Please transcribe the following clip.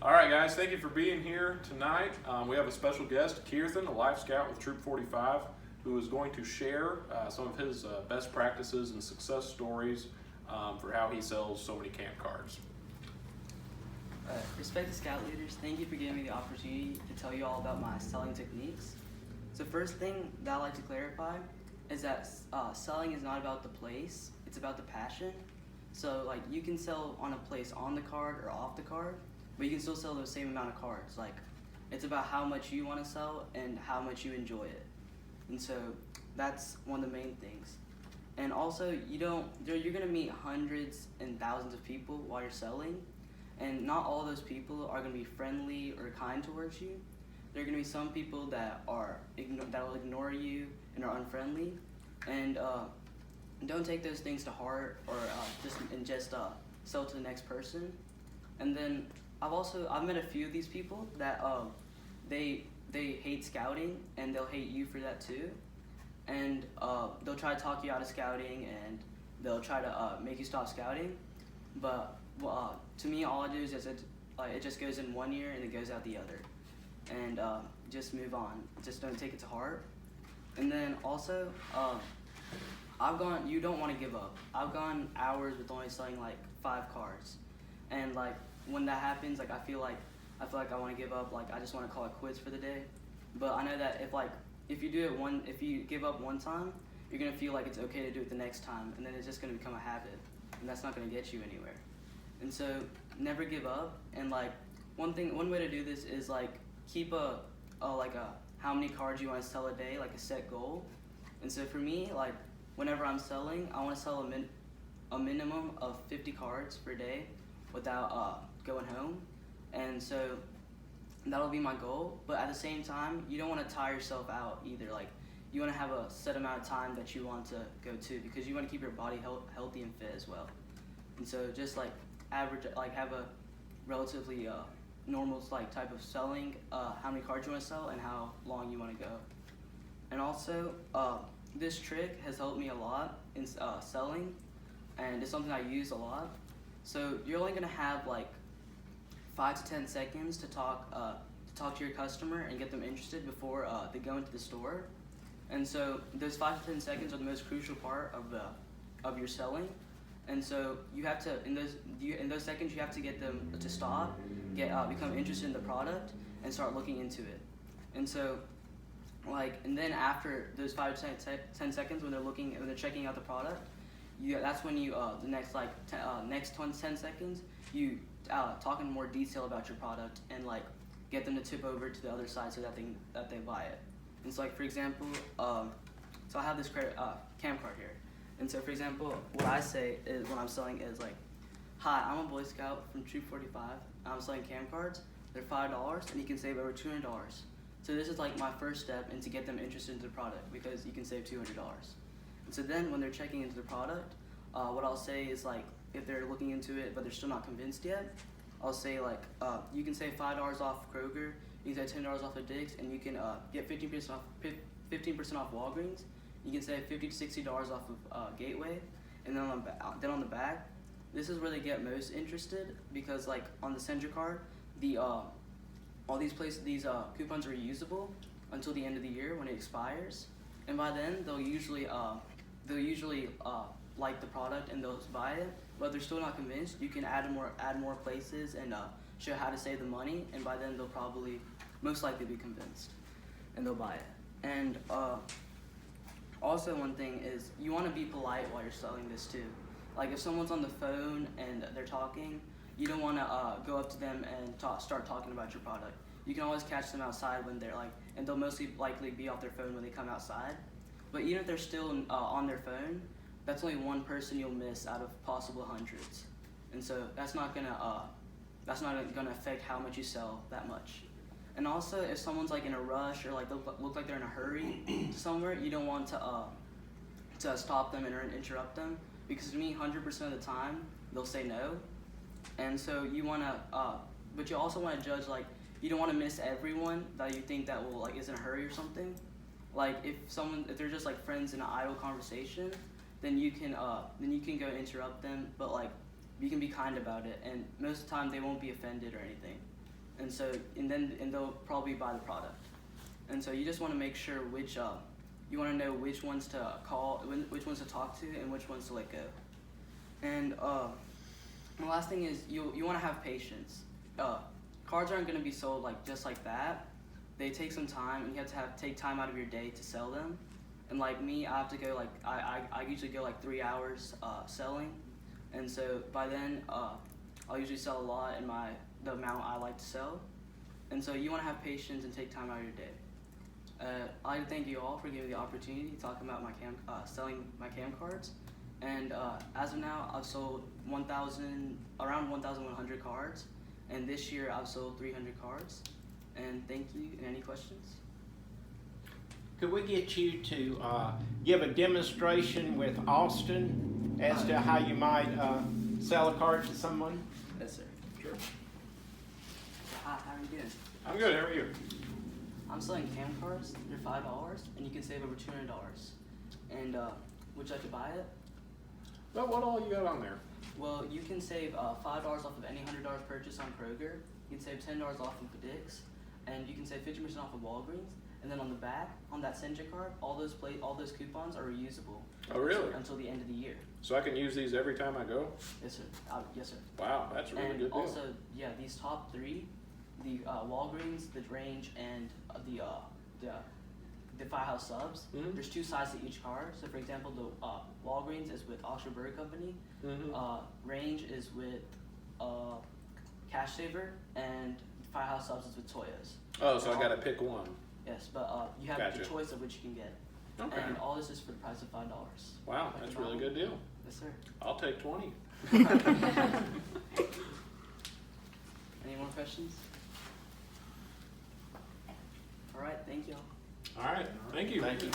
All right, guys, thank you for being here tonight. We have a special guest, Kirthan, a Life Scout with Troop 45, who is going to share some of his best practices and success stories for how he sells so many camp cards. Respected Scout leaders, thank you for giving me the opportunity to tell you all about my selling techniques. So first thing that I like to clarify is that selling is not about the place, it's about the passion. So like you can sell on a place on the card or off the card, but you can still sell the same amount of cards. Like it's about how much you want to sell and how much you enjoy it. And so that's one of the main things. And also you're gonna meet hundreds and thousands of people while you're selling, and not all those people are gonna be friendly or kind towards you. There are gonna be some people that will ignore you and are unfriendly, and don't take those things to heart or just sell to the next person. And then I've met a few of these people that they hate scouting and they'll hate you for that too, and they'll try to talk you out of scouting and they'll try to make you stop scouting. But to me, all I do is it just goes in one ear and it goes out the other, and just move on. Just don't take it to heart. And then also, you don't want to give up. I've gone hours with only selling like 5 cards, and like when that happens, like I feel like I want to give up. Like I just want to call it quits for the day. But I know that if you give up one time, you're gonna feel like it's okay to do it the next time, and then it's just gonna become a habit, and that's not gonna get you anywhere. And so never give up. And like one way to do this is like keep a how many cards you want to sell a day, like a set goal. And so for me, like whenever I'm selling, I want to sell a minimum of 50 cards per day without going home. And so that'll be my goal. But at the same time, you don't want to tire yourself out either. Like you want to have a set amount of time that you want to go to, because you want to keep your body healthy and fit as well. And so just like have a relatively normal like type of selling, how many cards you want to sell and how long you want to go. And also this trick has helped me a lot in selling, and it's something I use a lot. So you're only gonna have like 5 to 10 seconds to talk to your customer and get them interested before they go into the store. And so those 5 to 10 seconds are the most crucial part of your selling. And so you have to in those seconds you have to get them to stop, become interested in the product, and start looking into it. And so and then after those 5 to 10 seconds when they're checking out the product, that's when you the next 10 seconds you talk in more detail about your product and like get them to tip over to the other side so that they buy it. And so like for example, so I have this camp card here. And so for example, what I say is when I'm selling is like, hi, I'm a Boy Scout from Troop 45. I'm selling camp cards. They're $5 and you can save over $200. So this is like my first step into get them interested in the product, because you can save $200. And so then when they're checking into the product, what I'll say is like, if they're looking into it but they're still not convinced yet, I'll say like, you can save $5 off Kroger, you can save $10 off of Dick's, and you can get 15% off Walgreens. You can save $50 to $60 off of Gateway. And then on the back, this is where they get most interested, because like on the Send Your card, all these coupons are reusable until the end of the year when it expires, and by then they'll usually like the product and they'll buy it. But if they're still not convinced, you can add more places and show how to save the money, and by then they'll probably most likely be convinced and they'll buy it. And also one thing is you want to be polite while you're selling this too. Like if someone's on the phone and they're talking, you don't want to go up to them and start talking about your product. You can always catch them outside when they're and they'll mostly likely be off their phone when they come outside. But even if they're still on their phone, that's only one person you'll miss out of possible hundreds. And so that's not gonna affect how much you sell that much. And also, if someone's like in a rush or like look like they're in a hurry to somewhere, you don't want to stop them and interrupt them, because to me, 100% of the time they'll say no. And so you but you also want to judge, like you don't want to miss everyone that you think that will is in a hurry or something. Like if they're just like friends in an idle conversation, then you can go interrupt them, but like you can be kind about it, and most of the time they won't be offended or anything. and they'll probably buy the product. And so you just want to make sure which you want to know which ones to call, which ones to talk to, and which ones to let go. And the last thing is you want to have patience. Cards aren't going to be sold like just like that. They take some time, and you have to take time out of your day to sell them. And like me, I have to go like I usually go like 3 hours selling, and so by then I'll usually sell a lot in the amount I like to sell. And so you want to have patience and take time out of your day. I'd like to thank you all for giving me the opportunity to talk about my selling my cam cards. And as of now, I've sold around 1,100 cards, and this year I've sold 300 cards. And thank you. And any questions? Could we get you to give a demonstration with Austin as to how you might sell a card to someone? Yes, sir. Sure. Hi, how are you doing? I'm good. How are you? I'm selling cam cards. They're $5, and you can save over $200. And would you like to buy it? Well, what all you got on there? Well, you can save $5 off of any $100 purchase on Kroger. You can save $10 off of Dix, and you can save 50% off of Walgreens. And then on the back, on that Senja card, all those coupons are reusable. Oh, really? Until the end of the year. So I can use these every time I go? Yes, sir. Yes, sir. Wow, that's a really And good deal. also, yeah, these top three, the Walgreens, the Range, and the Firehouse Subs. Mhm. There's 2 sides to each card. So, for example, the Walgreens is with Oxford Bird Company. Mhm. Range is with Cash Saver, and Firehouse Subs is with Toyos. Oh, so I got to pick one. Yes, but you have Gotcha. the choice of which you can get. Okay. And all this is for the price of $5. Wow, that's a really good deal. Yes, sir. I'll take 20. Any more questions? All right, thank you. All right, thank you. Thank you.